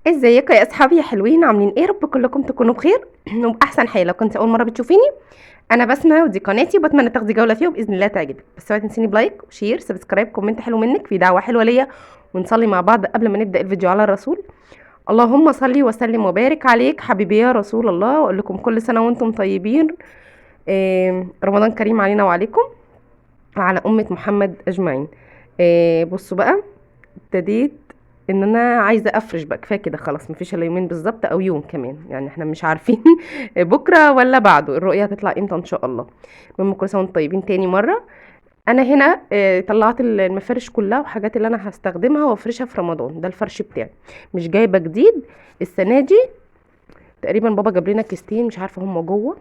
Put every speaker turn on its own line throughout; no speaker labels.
ازيكم يا اصحابي يا حلوين، عاملين ايه؟ رب كلكم تكونوا بخير وباحسن حال. لو كنت اول مره بتشوفيني، انا بسمه ودي قناتي وبتمنى تاخدي جوله فيها وباذن الله تعجبك. بس اوعي تنسيني بلايك وشير سبسكرايب كومنت حلو منك، في دعوه حلوه ليا، ونصلي مع بعض قبل ما نبدا الفيديو على الرسول. اللهم صلي وسلم وبارك عليك حبيبي يا رسول الله، واقول لكم كل سنه وانتم طيبين. رمضان كريم علينا وعليكم وعلى امه محمد اجمعين. بصوا بقى، ابتديت ان انا عايزه افرش بقى، كفايه كده خلاص، مفيش الا يومين بالظبط او يوم كمان، يعني احنا مش عارفين بكره ولا بعده الرؤيه هتطلع امتى ان شاء الله. المهم كل سنه وانتم طيبين تاني مره. انا هنا طلعت المفارش كلها وحاجات اللي انا هستخدمها وافرشها في رمضان، ده الفرش بتاعي مش جايبه جديد السنه دي. تقريبا بابا جاب لنا كيستين، مش عارفه هم جوه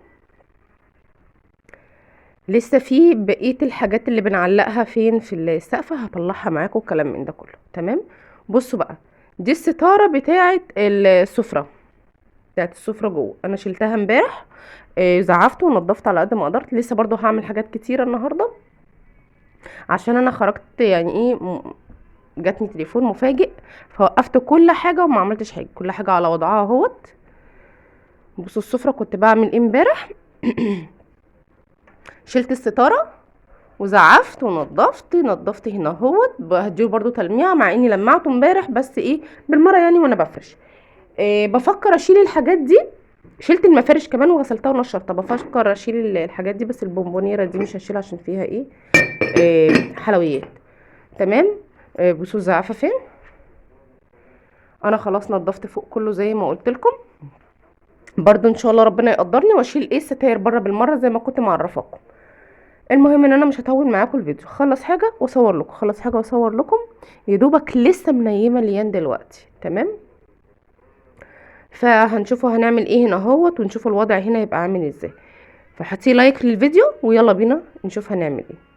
لسه في بقيه الحاجات اللي بنعلقها فين في السقف، هطلعها معاكم الكلام من ده كله. تمام. بصوا بقى، دي الستاره بتاعه السفره، بتاعت السفرة جوه، انا شلتها امبارح. زعفت ونضفت على قد ما قدرت، لسه برضو هعمل حاجات كتيرة النهاردة عشان انا خرجت، يعني ايه جاتني تليفون مفاجئ فوقفت كل حاجة وما عملتش حاجة، كل حاجة على وضعها اهوت. بصوا السفرة كنت بعمل ايه امبارح. شلت الستارة وزعفت ونضفت هنا اهوت، هديله برضو تلميعة مع اني لمعته امبارح، بس ايه بالمرة يعني وانا بفرش. بفكر اشيل الحاجات دي، شلت المفارش كمان وغسلتها ونشرتها، بفكر اشيل الحاجات دي، بس البونبونيره دي مش هشيلها عشان فيها ايه حلويات. تمام. بصوا الزعافه فين. انا خلاص نضفت فوق كله زي ما قلت لكم، برضو ان شاء الله ربنا يقدرني واشيل ايه الستاير بره بالمره زي ما كنت معرفاكم. المهم ان انا مش هطول معاكم الفيديو، خلص حاجه واصور لكم، خلص حاجه واصور لكم. يا دوبك لسه منيمه ليان دلوقتي. تمام. فهنشوفوا هنعمل ايه هنا اهوت، ونشوفوا الوضع هنا يبقى عامل ازاي. فحطي لايك للفيديو ويلا بينا نشوف هنعمل ايه.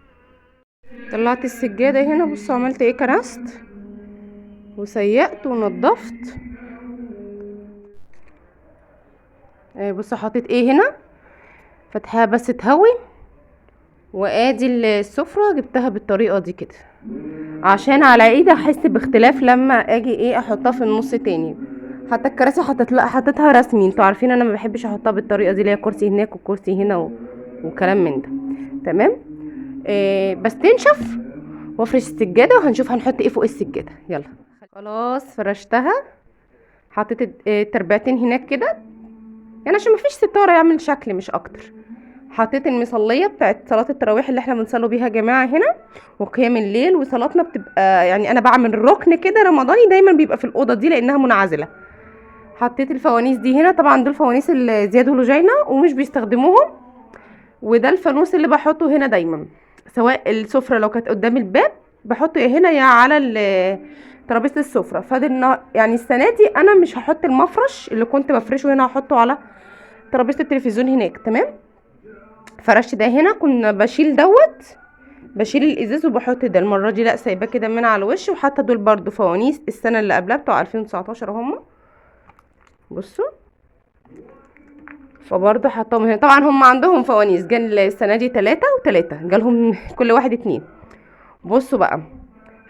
طلعت السجادة هنا، بصوا عملت ايه، كنست وسيقت ونضفت. بصوا حطيت ايه هنا، فتحها بس تهوي، وادي السفرة جبتها بالطريقة دي كده عشان على ايدي احس باختلاف لما اجي ايه احطها في النص تاني. حتى الكراسي حطيتها رسمي، انتوا عارفين انا ما بحبش احطها بالطريقة دي اللي هي كرسي هناك وكرسي هنا وكلام من ده. تمام. بس تنشف وافرش السجاده وهنشوف هنحط ايه فوق السجاده. يلا خلاص فرشتها، حطيت التربيعتين هناك كده، يعني عشان مفيش ستاره يعمل شكل مش اكتر. حطيت المصليه بتاعت صلاه التراويح اللي احنا بنصلوا بيها يا جماعه هنا، وقيام الليل وصلاتنا بتبقى، يعني انا بعمل ركن كده رمضاني دايما بيبقى في الاوضه دي لانها منعزله. حطيت الفوانيس دي هنا، طبعا دول فوانيس زياد ولوجينا ومش بيستخدموهم، وده الفانوس اللي بحطه هنا دايما، سواء السفرة لو كانت قدام الباب بحطه يا هنا يا على ترابيزه السفرة. فاضل يعني السنة دي انا مش هحط المفرش اللي كنت بفرشه هنا، هحطه على ترابيزه التلفزيون هناك. تمام. فرشت ده هنا، كنا بشيل بشيل الازاز وبحط ده، المره دي لا سايباه كده من على الوش. وحتى دول برضو فوانيس السنه اللي قبلها بتوع 2019 هم، بصوا. فبرضه حطهم هنا، طبعا هم عندهم فوانيس، جال السنه دي 3 و3 جالهم كل واحد 2. بصوا بقى،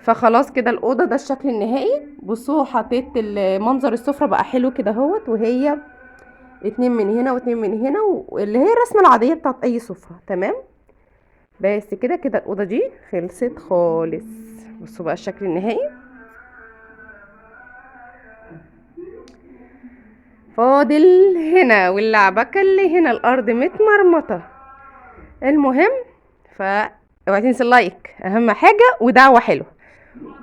فخلاص كده الاوضه ده الشكل النهائي. بصوا حطيت منظر السفره بقى حلو كده اهوت، وهي 2 من هنا و2 من هنا، واللي هي الرسمه العاديه بتاعت اي سفره. تمام. بس كده كده الاوضه دي خلصت خالص. بصوا بقى الشكل النهائي. فاضل هنا واللعبكه اللي هنا، الارض متمرمطه. المهم، اوعي تنسي اللايك اهم حاجه ودعوه حلوه،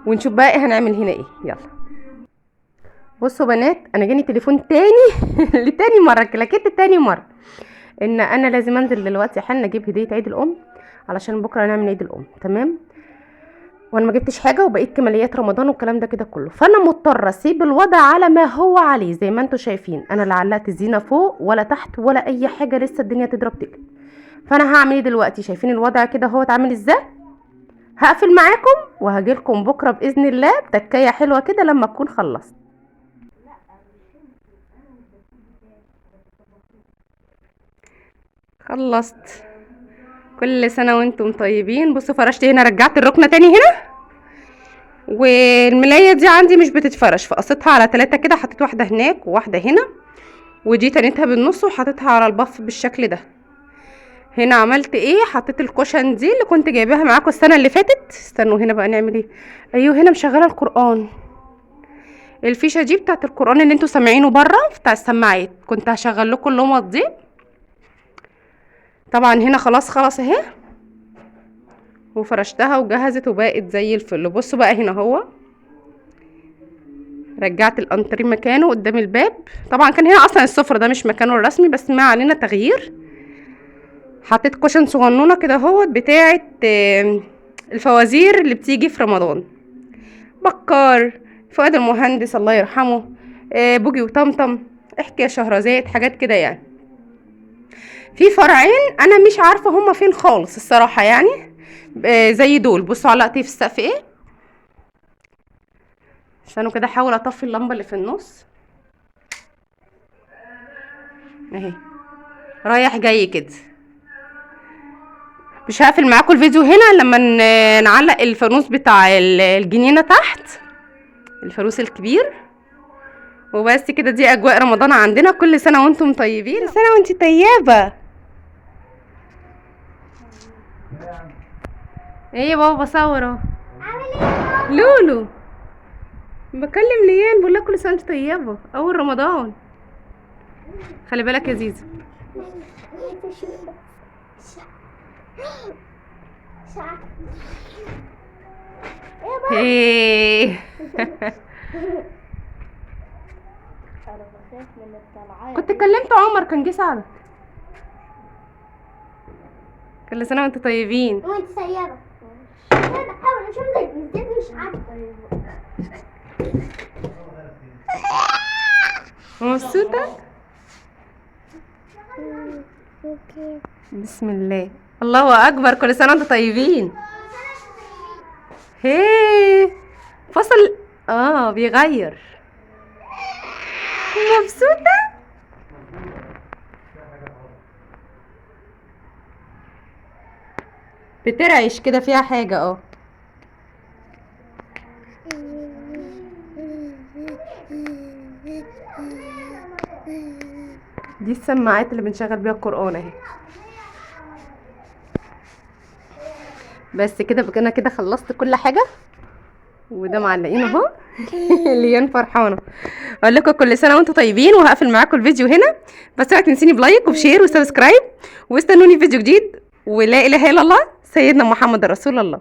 ونشوف بقى ايه هنعمل هنا ايه. يلا بصوا بنات، انا جاني تليفون تاني لتاني مره، كلاكيت تاني مره، ان انا لازم انزل دلوقتي حالا اجيب هديه عيد الام علشان بكره نعمل عيد الام. تمام. وانا ما جبتش حاجه وبقيت كماليات رمضان والكلام ده كده كله، فانا مضطره اسيب الوضع على ما هو عليه. زي ما انتم شايفين انا لا علقت الزينه فوق ولا تحت ولا اي حاجه، لسه الدنيا تضرب تقلب. فانا هعمل ايه دلوقتي؟ شايفين الوضع كده هو اتعمل ازاي. هقفل معاكم وهجيلكم بكره باذن الله بتكايه حلوه كده لما اكون خلصت. خلصت. كل سنه وانتم طيبين. بصوا فرشت هنا، رجعت الركنه تاني هنا، والملايه دي عندي مش بتتفرش، فقصيتها على 3 كده، حطيت واحده هناك وواحده هنا، ودي تنيتها بالنص وحطيتها على البف بالشكل ده. هنا عملت ايه؟ حطيت الكوشن دي اللي كنت جايباها معاكم السنه اللي فاتت. استنوا هنا بقى نعمل ايه. ايوه هنا مشغله القران، الفيشه دي بتاعت القران اللي انتوا سامعينه بره بتاع السماعات، كنت هشغل لكم اللمض دي. طبعا هنا خلاص اهي، وفرشتها وجهزت وبقت زي الفل. بصوا بقى هنا هو رجعت الانتريه مكانه قدام الباب. طبعا كان هنا اصلا السفره ده مش مكانه الرسمي، بس ما علينا تغيير. حطيت كوشن صغنونه كده اهوت بتاعه الفوازير اللي بتيجي في رمضان، بكار، فؤاد المهندس الله يرحمه، بوجي وطمطم، احكي يا شهرزاد، حاجات كده يعني. في فرعين انا مش عارفه هما فين خالص الصراحه يعني، زي دول. بصوا علقتي في السقف ايه. استنوا كده احاول اطفي اللمبه اللي في النص اهي، رايح جاي كده. مش هقفل معاكم الفيديو هنا لما نعلق الفانوس بتاع الجنينه تحت، الفانوس الكبير. وبس كده، دي اجواء رمضان عندنا. كل سنه وانتم طيبين. كل سنه وانتي طيبه. ايه يا بابا بصور اهو. لولو بكلم ليان بقول لها كل سنه وانتي طيبه، اول رمضان. خلي بالك يا زيزو. ايه كنت كلمت عمر كان جه ساعدك. كل سنه وانتم طيبين.
وانت طيبه. انا بحاول اشوف لك بالذات مش عارفه.
مبسوطه. بسم الله، الله اكبر. كل سنه وانتم طيبين. هي فصل بيغير. مبسوطه. بترعش كده فيها حاجه. دي السماعات اللي بنشغل بيها القرآن اهي. بس كده انا كده خلصت كل حاجه، وده معلقين اهو. ليان فرحانه. اقول لكم كل سنه وانتم طيبين، وهقفل معاكم الفيديو هنا. بس اوعوا تنسوني بلايك وبشير وسبسكرايب، واستنوني في فيديو جديد. ولا اله الا الله سيدنا محمد رسول الله.